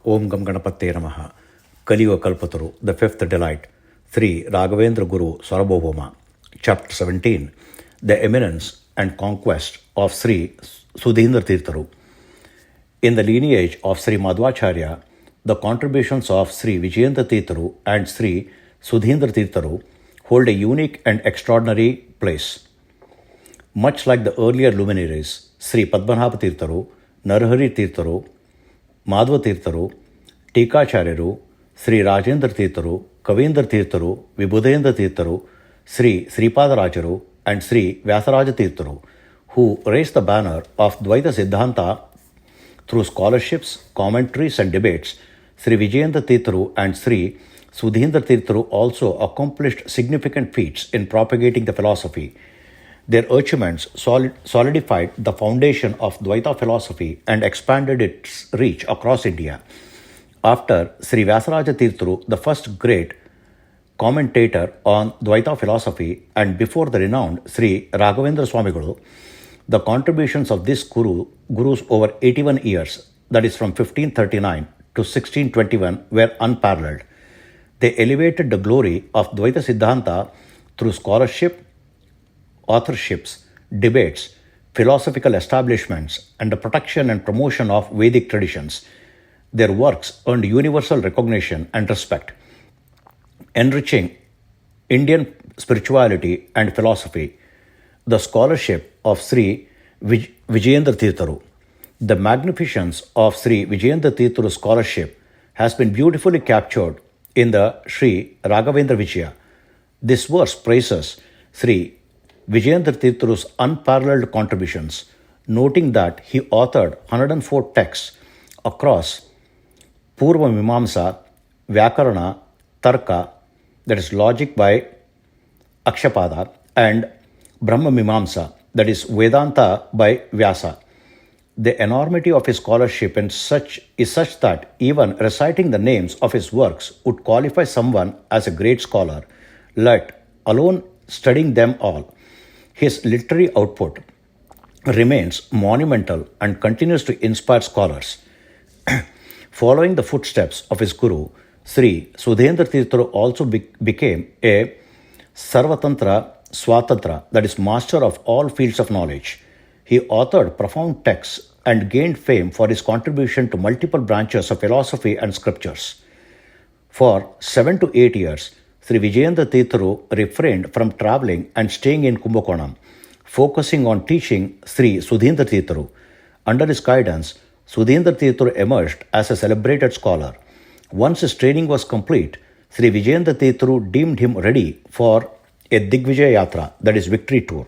Om Gam Ganapate Namaha. Kaliyugada Kalpataru, the fifth delight. 3. Raghavendra Gurusarvabhauma. Chapter 17. The Eminence and Conquests of Shri Sudheendra Tirtha. In the lineage of Sri Madhvacharya, the contributions of Sri Vijayendra Tirtha and Sri Sudheendra Tirtha hold a unique and extraordinary place. Much like the earlier luminaries, Sri Padmanabha Tirtha, Narahari Tirtha, Madhva Tirtha, Tikacharyaru, Sri Rajendra Tirtha, Kavindra Tirtha, Vibhudendra Tirtha, Sri Sripadarajaru, and Sri Vyasaraja Tirtha, who raised the banner of Dvaita Siddhanta through scholarships, commentaries, and debates. Sri Vijayendra Tirtha and Sri Sudheendra Tirtha also accomplished significant feats in propagating the philosophy. Their achievements solidified the foundation of Dvaita philosophy and expanded its reach across India. After Sri Vyasaraja Tirtha, the first great commentator on Dvaita philosophy, and before the renowned Sri Raghavendra Swamigalu, the contributions of this gurus over 81 years, that is from 1539 to 1621, were unparalleled. They elevated the glory of Dvaita Siddhanta through scholarship, authorships, debates, philosophical establishments, and the protection and promotion of Vedic traditions. Their works earned universal recognition and respect, enriching Indian spirituality and philosophy. The scholarship of Sri Vijayendra Tirtha. The magnificence of Sri Vijayendra Tirtha's scholarship has been beautifully captured in the Shri Raghavendra Vijaya. This verse praises Sri Vijayendra Tirtha's unparalleled contributions, noting that he authored 104 texts across Purva Mimamsa, Vyakarana, Tarka, that is logic by Akshapada, and Brahma Mimamsa, that is Vedanta by Vyasa. The enormity of his scholarship is such that even reciting the names of his works would qualify someone as a great scholar, let alone studying them all. His literary output remains monumental and continues to inspire scholars. Following the footsteps of his guru, Sri Sudheendra Tirtha also became a Sarvatantra Swatantra, that is, master of all fields of knowledge. He authored profound texts and gained fame for his contribution to multiple branches of philosophy and scriptures. For 7 to 8 years, Sri Vijayendra Tirtha refrained from traveling and staying in Kumbakonam, focusing on teaching Sri Sudheendra Tirtha. Under his guidance, Sudheendra Tirtha emerged as a celebrated scholar. Once his training was complete, Sri Vijayendra Tirtha deemed him ready for a Digvijaya Yatra, that is victory tour.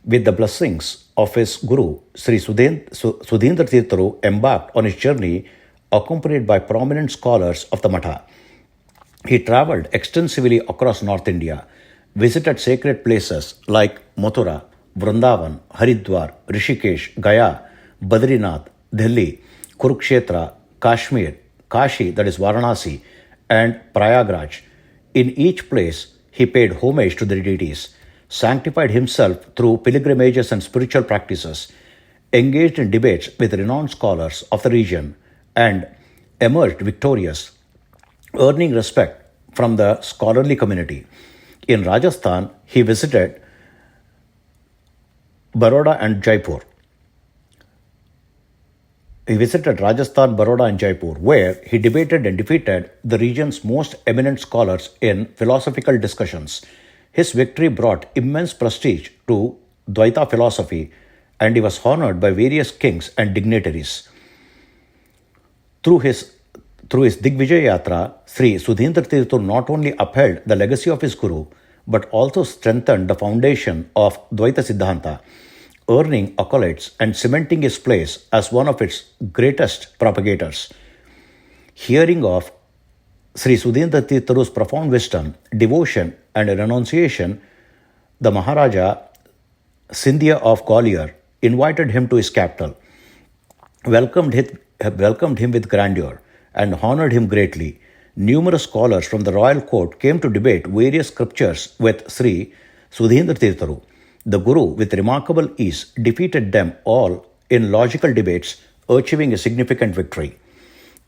With the blessings of his guru, Sri Sudheendra Tirtha embarked on his journey accompanied by prominent scholars of the Matha. He travelled extensively across North India, visited sacred places like Mathura, Vrindavan, Haridwar, Rishikesh, Gaya, Badrinath, Delhi, Kurukshetra, Kashmir, Kashi, that is Varanasi, and Prayagraj. In each place, he paid homage to the deities, sanctified himself through pilgrimages and spiritual practices, engaged in debates with renowned scholars of the region, and emerged victorious, earning respect from the scholarly community. In Rajasthan, he visited Baroda and Jaipur. Where he debated and defeated the region's most eminent scholars in philosophical discussions. His victory brought immense prestige to Dvaita philosophy, and he was honored by various kings and dignitaries. Through his Digvijaya Yatra, Sri Sudheendra Tirtha not only upheld the legacy of his guru, but also strengthened the foundation of Dvaita Siddhanta, earning accolades and cementing his place as one of its greatest propagators. Hearing of Sri Sudheendra Tirtha's profound wisdom, devotion, and renunciation, the Maharaja Scindia of Gwalior invited him to his capital, welcomed him with grandeur, and honored him greatly. Numerous scholars from the royal court came to debate various scriptures with Sri Sudheendra Tirtha. The Guru, with remarkable ease, defeated them all in logical debates, achieving a significant victory.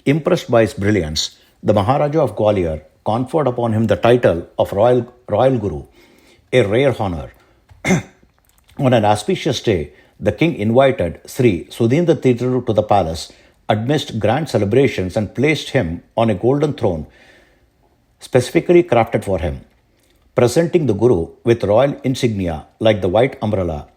Impressed by his brilliance, the Maharaja of Gwalior conferred upon him the title of Royal Guru, a rare honor. On an auspicious day, the king invited Sri Sudheendra Tirtha to the palace amidst grand celebrations and placed him on a golden throne specifically crafted for him. Presenting the Guru with royal insignia like the white umbrella,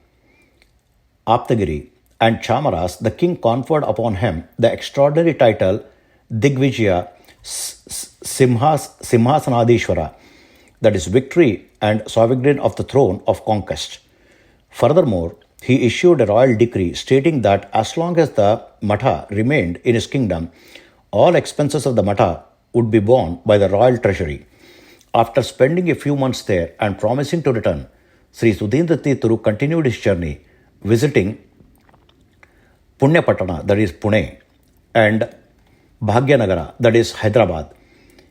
Aptagiri, and Chamaras, the king conferred upon him the extraordinary title Digvijaya Simhasanadishwara, that is, victory and sovereign of the throne of conquest. Furthermore, he issued a royal decree stating that as long as the Matha remained in his kingdom, all expenses of the Matha would be borne by the royal treasury. After spending a few months there and promising to return, Sri Sudheendra Tirtha continued his journey, visiting Punyapatana, that is Pune, and Bhagyanagara, that is Hyderabad.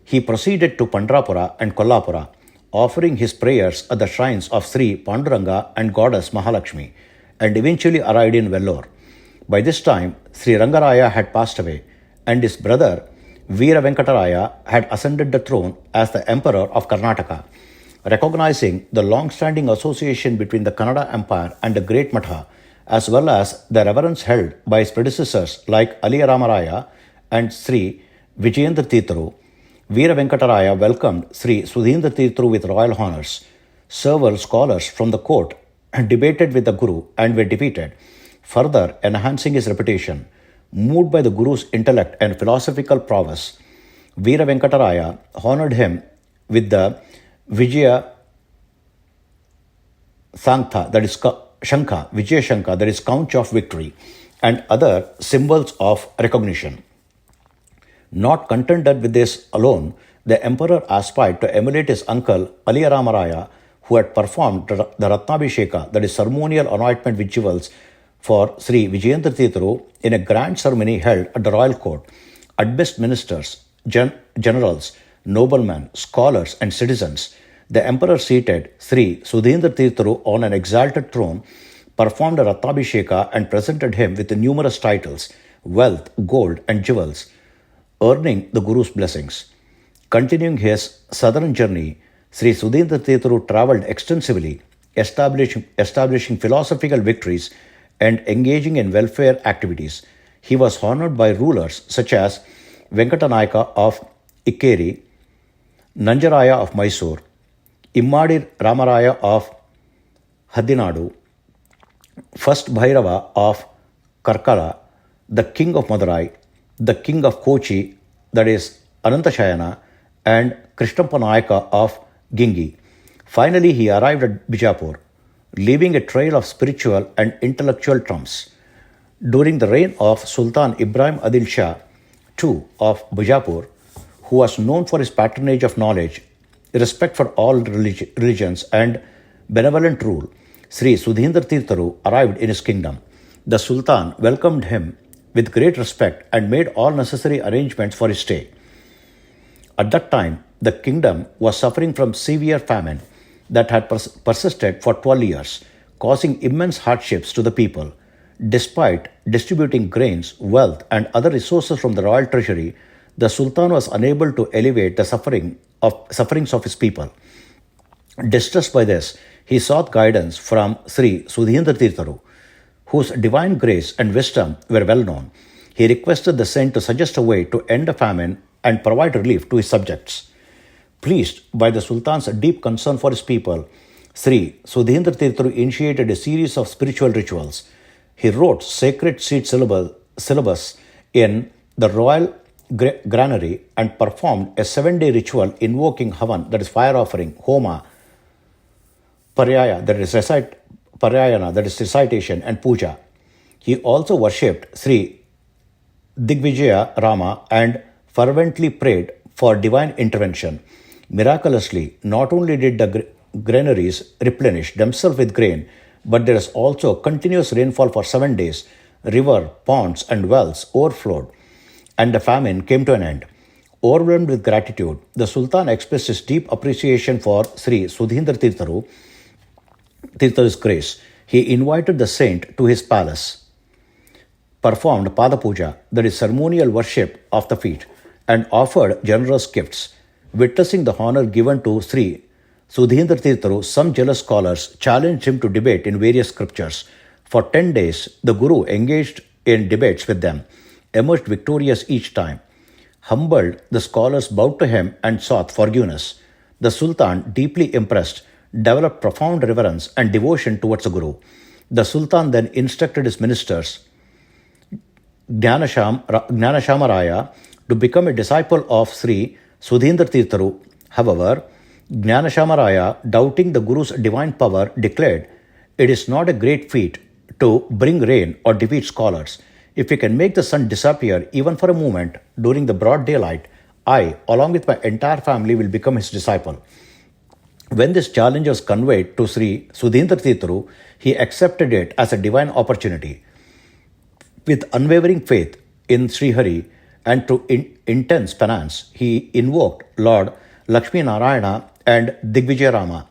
He proceeded to Pandrapura and Kollapura, offering his prayers at the shrines of Sri Panduranga and goddess Mahalakshmi, and eventually arrived in Vellore. By this time, Sri Rangaraya had passed away, and his brother Veera Venkataraya had ascended the throne as the Emperor of Karnataka. Recognizing the long-standing association between the Kannada Empire and the Great Matha, as well as the reverence held by his predecessors like Aliyaramaraya and Sri Vijayendra Tirtha, Veera Venkataraya welcomed Sri Sudheendra Tirtha with royal honors. Several scholars from the court debated with the Guru and were defeated, further enhancing his reputation. Moved by the Guru's intellect and philosophical prowess, Veera Venkataraya honored him with the Vijaya Sankha, that is Shankha, Vijaya Shankha, that is conch of victory, and other symbols of recognition. Not contented with this alone, the emperor aspired to emulate his uncle Aliyaramaraya, who had performed the Ratnabhisheka, that is ceremonial anointment with jewels, for Sri Vijayendra Tirtha in a grand ceremony held at the royal court. Amidst ministers, generals, noblemen, scholars, and citizens, the emperor seated Sri Sudheendra Tirtha on an exalted throne, performed a Ratnabhisheka, and presented him with numerous titles, wealth, gold, and jewels, earning the Guru's blessings. Continuing his southern journey, Sri Sudheendra Tirtha travelled extensively, establishing philosophical victories and engaging in welfare activities. He was honored by rulers such as Venkatanayaka of Ikkeri, Nanjaraya of Mysore, Immadi Ramaraya of Hadinadu, First Bhairava of Karkala, the king of Madurai, the king of Kochi, that is Anantashayana, and Krishnappa Nayaka of Gingi. Finally, he arrived at Bijapur, leaving a trail of spiritual and intellectual trumps. During the reign of Sultan Ibrahim Adil Shah II of Bijapur, who was known for his patronage of knowledge, respect for all religions, and benevolent rule, Sri Sudheendra Tirtha arrived in his kingdom. The Sultan welcomed him with great respect and made all necessary arrangements for his stay. At that time, the kingdom was suffering from severe famine that had persisted for 12 years, causing immense hardships to the people. Despite distributing grains, wealth, and other resources from the royal treasury, the Sultan was unable to alleviate the sufferings of his people. Distressed by this, he sought guidance from Sri Sudheendra Tirtha, whose divine grace and wisdom were well known. He requested the saint to suggest a way to end the famine and provide relief to his subjects. Pleased by the Sultan's deep concern for his people, Sri Sudheendra Tirtha initiated a series of spiritual rituals. He wrote sacred seed syllabus in the royal granary and performed a 7-day ritual invoking Havan, that is fire offering, Homa, Parayana, that is recitation, and Puja. He also worshipped Sri Digvijaya Rama and fervently prayed for divine intervention. Miraculously, not only did the granaries replenish themselves with grain, but there is also continuous rainfall for 7 days. River, ponds, and wells overflowed, and the famine came to an end. Overwhelmed with gratitude, the Sultan expressed his deep appreciation for Sri Sudheendra Tirtha's grace. He invited the saint to his palace, performed Pada Puja, that is ceremonial worship of the feet, and offered generous gifts. Witnessing the honor given to Sri Sudheendra Tirtha, some jealous scholars challenged him to debate in various scriptures. For 10 days, the Guru engaged in debates with them, emerged victorious each time. Humbled, the scholars bowed to him and sought forgiveness. The Sultan, deeply impressed, developed profound reverence and devotion towards the Guru. The Sultan then instructed his ministers, Jnanashamaraya, to become a disciple of Sri Sudheendra Tirtha. However, Jnanashamaraya, doubting the Guru's divine power, declared, "It is not a great feat to bring rain or defeat scholars. If we can make the sun disappear even for a moment during the broad daylight, I, along with my entire family, will become his disciple." When this challenge was conveyed to Sri Sudheendra Tirtha, he accepted it as a divine opportunity. With unwavering faith in Sri Hari and through intense penance, he invoked Lord Lakshmi Narayana and Digvijayarama.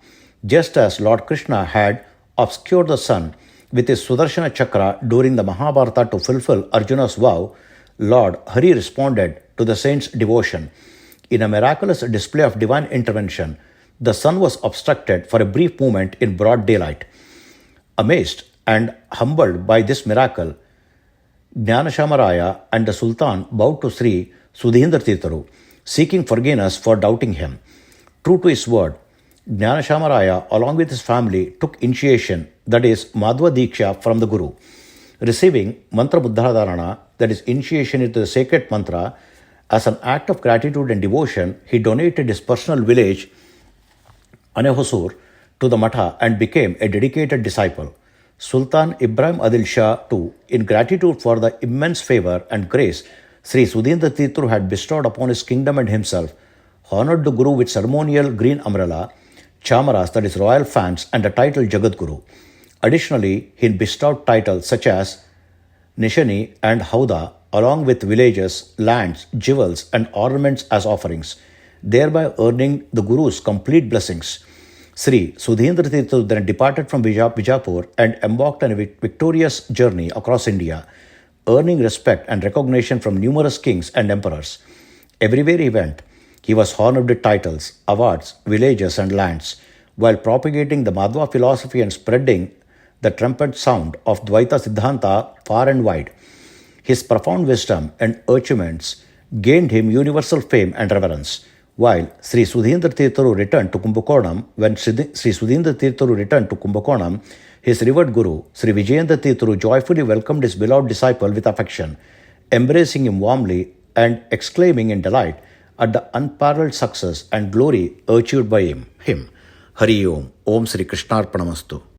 Just as Lord Krishna had obscured the sun with his Sudarshana Chakra during the Mahabharata to fulfill Arjuna's vow, Lord Hari responded to the saint's devotion. In a miraculous display of divine intervention, the sun was obstructed for a brief moment in broad daylight. Amazed and humbled by this miracle, Jnanashamaraya and the Sultan bowed to Sri Sudheendra Tirtha, seeking forgiveness for doubting him. True to his word, Jnanashamaraya, along with his family, took initiation, that is, Madhva Diksha, from the Guru. Receiving Mantra Buddhadharana, that is, initiation into the sacred mantra, as an act of gratitude and devotion, he donated his personal village, Anehosur, to the Matha and became a dedicated disciple. Sultan Ibrahim Adil Shah, too, in gratitude for the immense favor and grace Sri Sudheendra Tirtha had bestowed upon his kingdom and himself, honored the Guru with ceremonial green umbrella, chamaras, that is, royal fans, and the title Jagadguru. Additionally, he bestowed titles such as Nishani and Hauda, along with villages, lands, jewels, and ornaments as offerings, thereby earning the Guru's complete blessings. Sri Sudheendra Tirtha then departed from Bijapur and embarked on a victorious journey across India, earning respect and recognition from numerous kings and emperors. Everywhere he went, he was honored with titles, awards, villages, and lands, while propagating the Madhva philosophy and spreading the trumpet sound of Dvaita Siddhanta far and wide. His profound wisdom and achievements gained him universal fame and reverence. While Sri Sudheendra Tirtha returned to Kumbakonam, his revered Guru, Sri Vijayendra Tirtha, joyfully welcomed his beloved disciple with affection, embracing him warmly and exclaiming in delight at the unparalleled success and glory achieved by him. Hari Om. Om Sri Krishnarpanamastu.